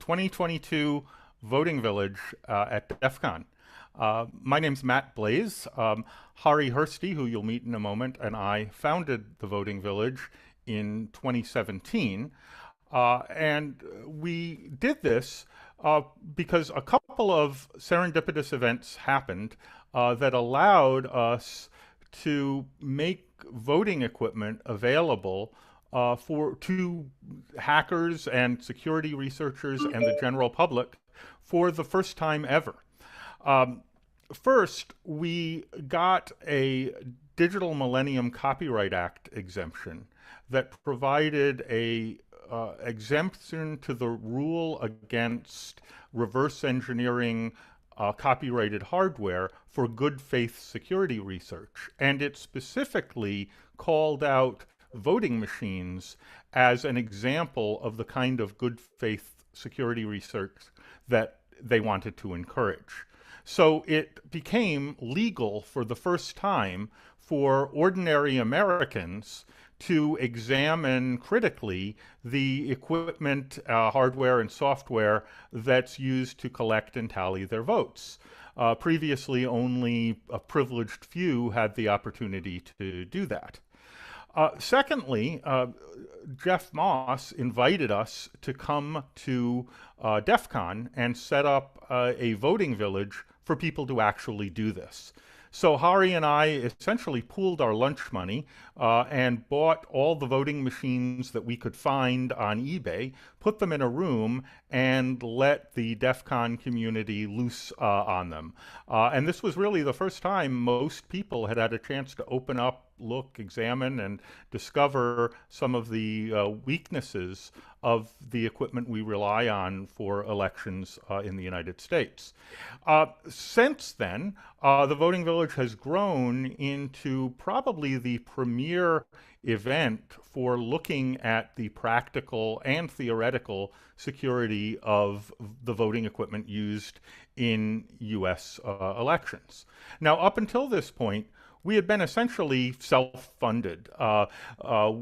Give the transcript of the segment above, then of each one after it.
2022 Voting Village at DEF CON. My name's Matt Blaze. Harri Hursti, who you'll meet in a moment, and I founded the Voting Village in 2017. And we did this because a couple of serendipitous events happened that allowed us to make voting equipment available to hackers and security researchers and the general public for the first time ever. First, we got a Digital Millennium Copyright Act exemption that provided a exemption to the rule against reverse engineering copyrighted hardware for good faith security research. And it specifically called out voting machines as an example of the kind of good faith security research that they wanted to encourage. So it became legal for the first time for ordinary Americans to examine critically the equipment, hardware, and software that's used to collect and tally their votes. Previously, only a privileged few had the opportunity to do that. Secondly, Jeff Moss invited us to come to DEF CON and set up a voting village for people to actually do this. So Harri and I essentially pooled our lunch money and bought all the voting machines that we could find on eBay, put them in a room, and let the DEF CON community loose on them. And this was really the first time most people had had a chance to open up, look, examine, and discover some of the weaknesses of the equipment we rely on for elections in the United States. Since then, the Voting Village has grown into probably the premier event for looking at the practical and theoretical security of the voting equipment used in US elections. Now, up until this point, we had been essentially self-funded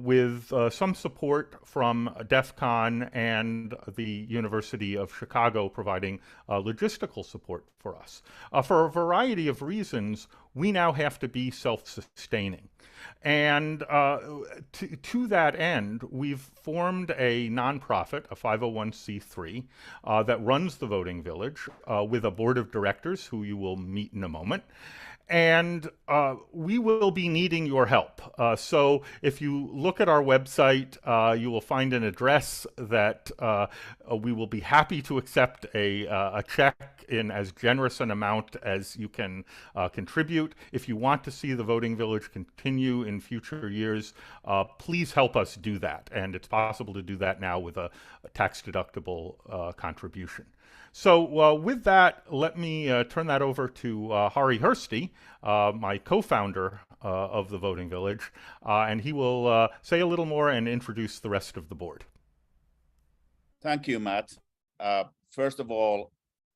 with some support from DEF CON and the University of Chicago providing logistical support for us. For a variety of reasons, we now have to be self-sustaining. And to that end, we've formed a nonprofit, a 501c3, that runs the Voting Village with a board of directors who you will meet in a moment. And we will be needing your help. So if you look at our website, you will find an address that we will be happy to accept a check in as generous an amount as you can contribute. If you want to see the Voting Village continue in future years, please help us do that. And it's possible to do that now with a tax-deductible contribution. So with that, let me turn that over to Harri Hursti, my co-founder of the Voting Village, and he will say a little more and introduce the rest of the board. Thank you, Matt. First of all,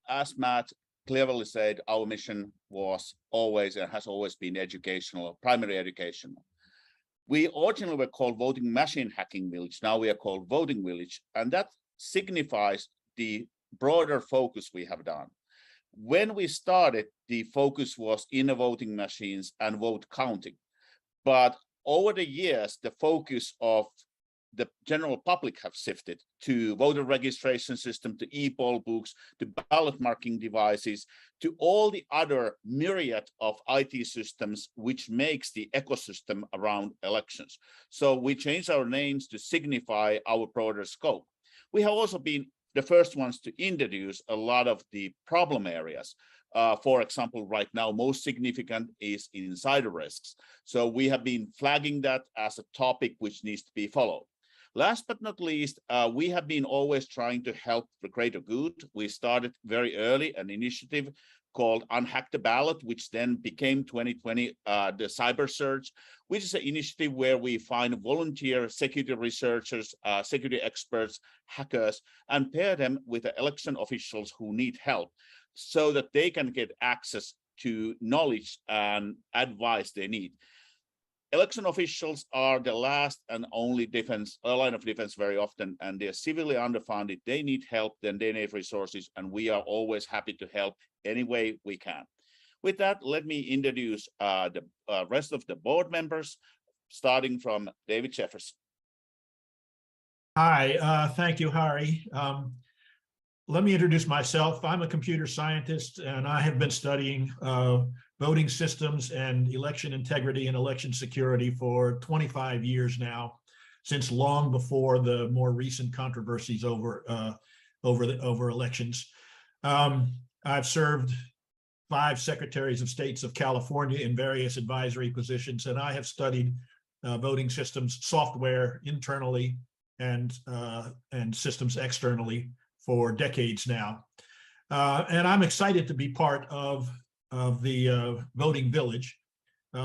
as Matt clearly said, our mission was always and has always been educational, primary educational. We originally were called Voting Machine Hacking Village. Now we are called Voting Village, and that signifies the broader focus we have done. When we started, the focus was in the voting machines and vote counting. But over the years, the focus of the general public have shifted to voter registration system, to e-poll books, to ballot marking devices, to all the other myriad of IT systems which makes the ecosystem around elections. So we changed our names to signify our broader scope. We have also been the first ones to introduce a lot of the problem areas. For example, right now, most significant is insider risks. So we have been flagging that as a topic which needs to be followed. Last but not least, we have been always trying to help the greater good. We started very early an initiative called Unhack the Ballot, which then became 2020 the Cyber Search, which is an initiative where we find volunteer security researchers, security experts, hackers, and pair them with the election officials who need help so that they can get access to knowledge and advice they need. Election officials are the last and only line of defense very often, and they're severely underfunded. They need help, then they need resources, and we are always happy to help any way we can. With that, let me introduce the rest of the board members, starting from David Jefferson. Hi, thank you, Harri. Let me introduce myself. I'm a computer scientist, and I have been studying voting systems and election integrity and election security for 25 years now, since long before the more recent controversies over elections. I've served 5 secretaries of states of California in various advisory positions, and I have studied voting systems software internally and systems externally for decades now. And I'm excited to be part of the voting village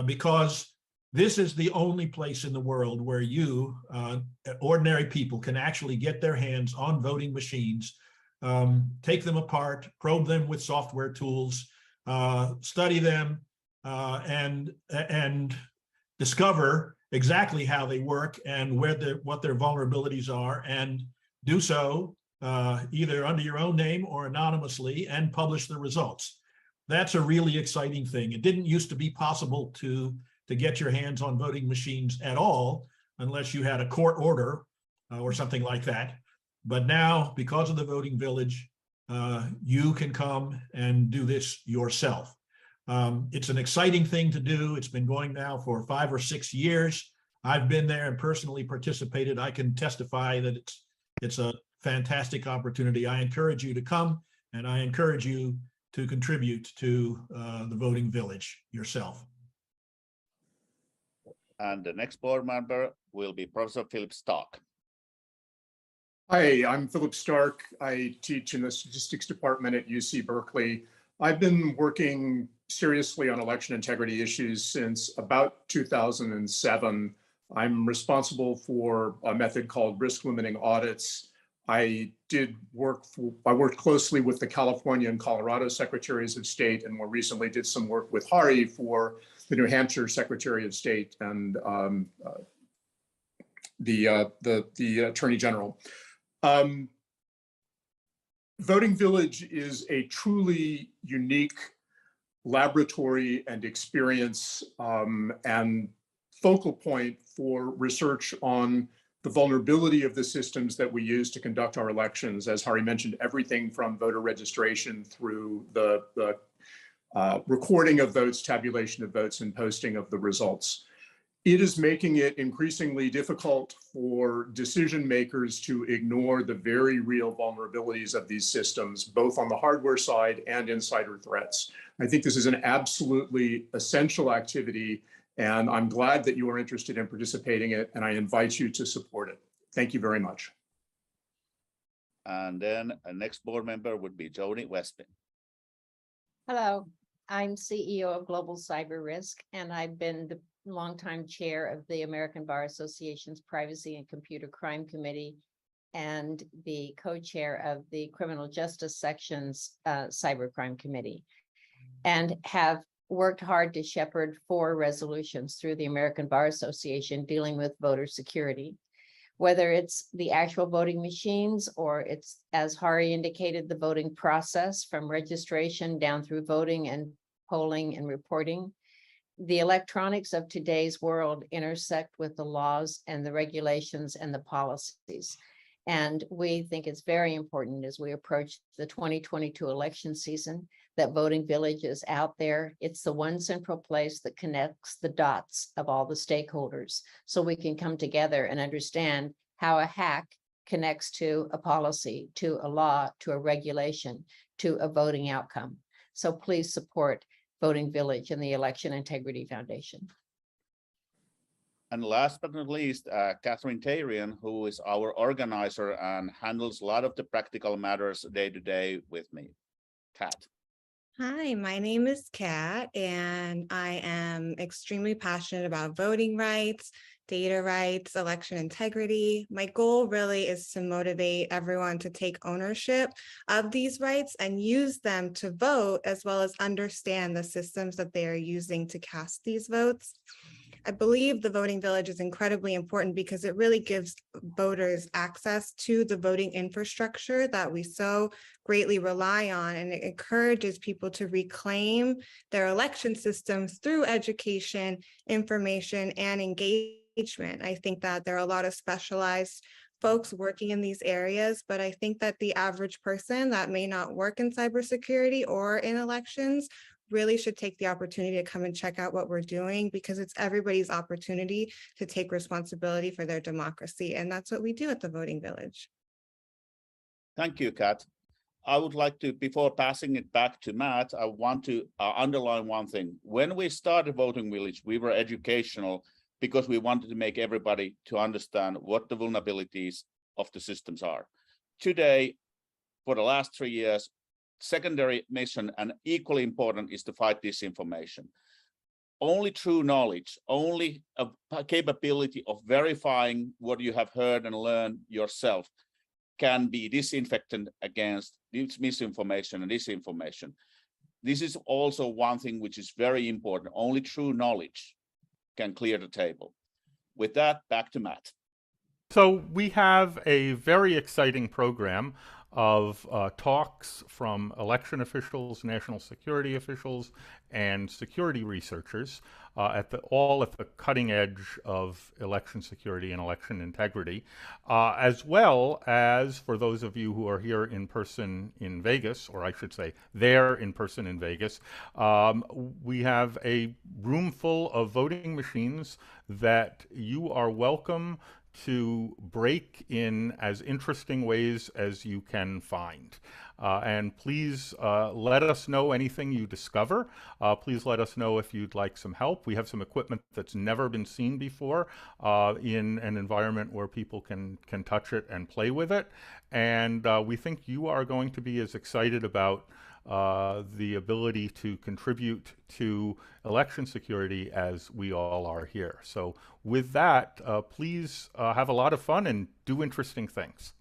because this is the only place in the world where you, ordinary people, can actually get their hands on voting machines, take them apart, probe them with software tools, study them, and discover exactly how they work and what their vulnerabilities are, and do so either under your own name or anonymously, and publish the results. That's a really exciting thing. It didn't used to be possible to get your hands on voting machines at all unless you had a court order or something like that. But now, because of the voting village, you can come and do this yourself. It's an exciting thing to do. It's been going now for 5 or 6 years. I've been there and personally participated. I can testify that it's a fantastic opportunity. I encourage you to come, and I encourage you to contribute to the voting village yourself. And the next board member will be Professor Philip Stark. Hi, I'm Philip Stark. I teach in the statistics department at UC Berkeley. I've been working seriously on election integrity issues since about 2007. I'm responsible for a method called risk limiting audits. I worked closely with the California and Colorado Secretaries of State, and more recently did some work with Harri for the New Hampshire Secretary of State and the Attorney General. Voting Village is a truly unique laboratory and experience and focal point for research on the vulnerability of the systems that we use to conduct our elections. As Harri mentioned, everything from voter registration through the recording of votes, tabulation of votes, and posting of the results. It is making it increasingly difficult for decision makers to ignore the very real vulnerabilities of these systems, both on the hardware side and insider threats. I think this is an absolutely essential activity, and I'm glad that you are interested in participating in it, and I invite you to support it. Thank you very much. And then a next board member would be Jody Westby. Hello, I'm CEO of Global Cyber Risk, and I've been the longtime chair of the American Bar Association's Privacy and Computer Crime Committee and the co-chair of the Criminal Justice Section's Cybercrime Committee, and have worked hard to shepherd 4 resolutions through the American Bar Association dealing with voter security, whether it's the actual voting machines or it's, as Harri indicated, the voting process from registration down through voting and polling and reporting. The electronics of today's world intersect with the laws and the regulations and the policies. And we think it's very important as we approach the 2022 election season that Voting Village is out there. It's the one central place that connects the dots of all the stakeholders so we can come together and understand how a hack connects to a policy, to a law, to a regulation, to a voting outcome. So please support Voting Village and the Election Integrity Foundation. And last but not least, Cathrine Tayrien, who is our organizer and handles a lot of the practical matters day to day with me. Cat. Hi, my name is Kat, and I am extremely passionate about voting rights, data rights, election integrity. My goal really is to motivate everyone to take ownership of these rights and use them to vote, as well as understand the systems that they are using to cast these votes. I believe the voting village is incredibly important because it really gives voters access to the voting infrastructure that we so greatly rely on, and it encourages people to reclaim their election systems through education, information, and engagement. I think that there are a lot of specialized folks working in these areas, but I think that the average person that may not work in cybersecurity or in elections really should take the opportunity to come and check out what we're doing, because it's everybody's opportunity to take responsibility for their democracy. And that's what we do at the Voting Village. Thank you, Kat. I would like to, before passing it back to Matt, I want to underline one thing. When we started Voting Village, we were educational because we wanted to make everybody to understand what the vulnerabilities of the systems are. Today, for the last 3 years, secondary mission and equally important is to fight disinformation. Only true knowledge, only a capability of verifying what you have heard and learned yourself can be disinfectant against misinformation and disinformation. This is also one thing which is very important. Only true knowledge can clear the table. With that, back to Matt. So we have a very exciting program of talks from election officials, national security officials, and security researchers all at the cutting edge of election security and election integrity, as well as for those of you who are here in person in Vegas, or I should say there in person in Vegas, we have a room full of voting machines that you are welcome to break in as interesting ways as you can find. And please let us know anything you discover. Please let us know if you'd like some help. We have some equipment that's never been seen before in an environment where people can touch it and play with it. And we think you are going to be as excited about the ability to contribute to election security as we all are here. So with that, please have a lot of fun and do interesting things.